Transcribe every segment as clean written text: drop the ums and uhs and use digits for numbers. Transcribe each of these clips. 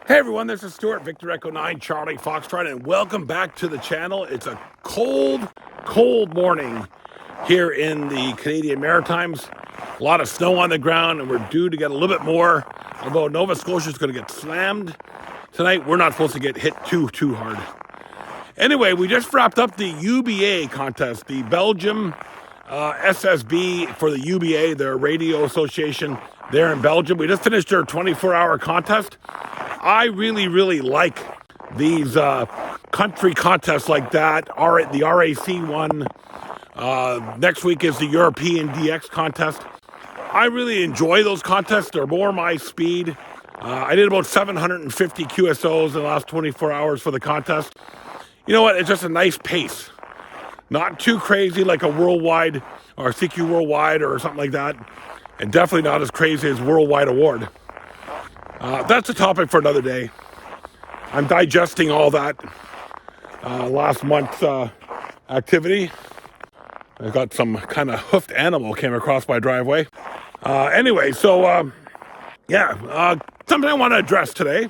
Hey everyone, this is Stuart, Victor Echo 9, Charlie Foxtrot, and welcome back to the channel. It's a cold morning here in the Canadian Maritimes. A lot of snow on the ground, and we're due to get a little bit more. Although Nova Scotia is going to get slammed tonight, we're not supposed to get hit too hard. Anyway, we just wrapped up the UBA contest, the Belgium SSB for the UBA, their radio association there in Belgium. We just finished their 24-hour contest. I really like these country contests like that. The RAC one. Next week is the European DX contest. I really enjoy those contests. They're more my speed. I did about 750 QSOs in the last 24 hours for the contest. You know what? It's just a nice pace. Not too crazy like a worldwide or CQ worldwide or something like that. And definitely not as crazy as worldwide award. That's a topic for another day. I'm digesting all that last month's activity. I got some kind of hoofed animal came across my driveway. Anyway, so something I want to address today.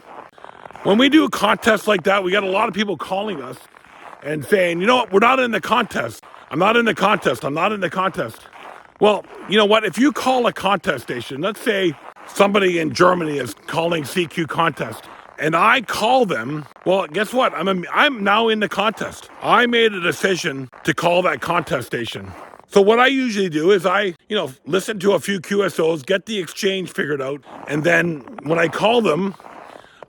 When we do contests like that, we got a lot of people calling us and saying, you know what, we're not in the contest. I'm not in the contest. I'm not in the contest. Well, you know what, if you call a contest station, let's say somebody in Germany is calling CQ contest, and I call them, well, guess what? I'm now in the contest. I made a decision to call that contest station. So what I usually do is I, listen to a few QSOs, get the exchange figured out, and then when I call them,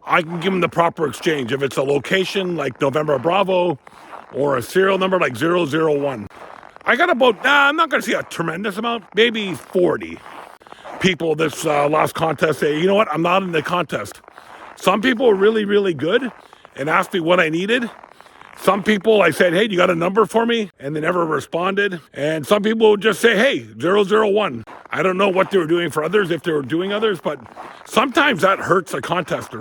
I can give them the proper exchange. If it's a location like November Bravo or a serial number like 001. I got about, I'm not going to say a tremendous amount, maybe 40 people this last contest say, you know what, I'm not in the contest. Some people were really good and asked me what I needed. Some people I said, hey, do you got a number for me? And they never responded. And some people would just say, hey, 001. I don't know what they were doing for others, if they were doing others, but sometimes that hurts a contester.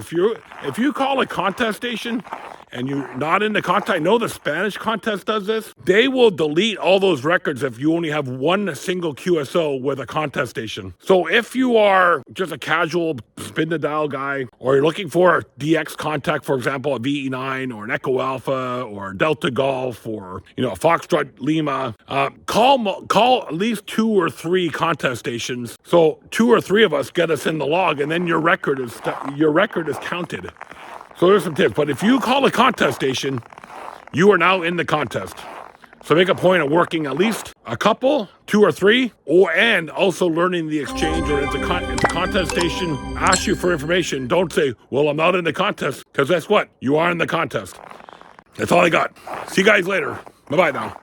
If you call a contest station and you're not in the contest, I know the Spanish contest does this. They will delete all those records if you only have one single QSO with a contest station. So if you are just a casual spin the dial guy, or you're looking for a DX contact, for example, a VE9 or an Echo Alpha or Delta Golf or a Foxtrot Lima, call at least 2 or 3 contest stations. So 2 or 3 of us get us in the log, and then your record is counted. So there's some tips. But if you call a contest station, you are now in the contest. So make a point of working at least a couple, 2 or 3, and also learning the exchange. Or if the contest station asks you for information, don't say, well, I'm not in the contest, because guess what? You are in the contest. That's all I got. See you guys later. Bye-bye now.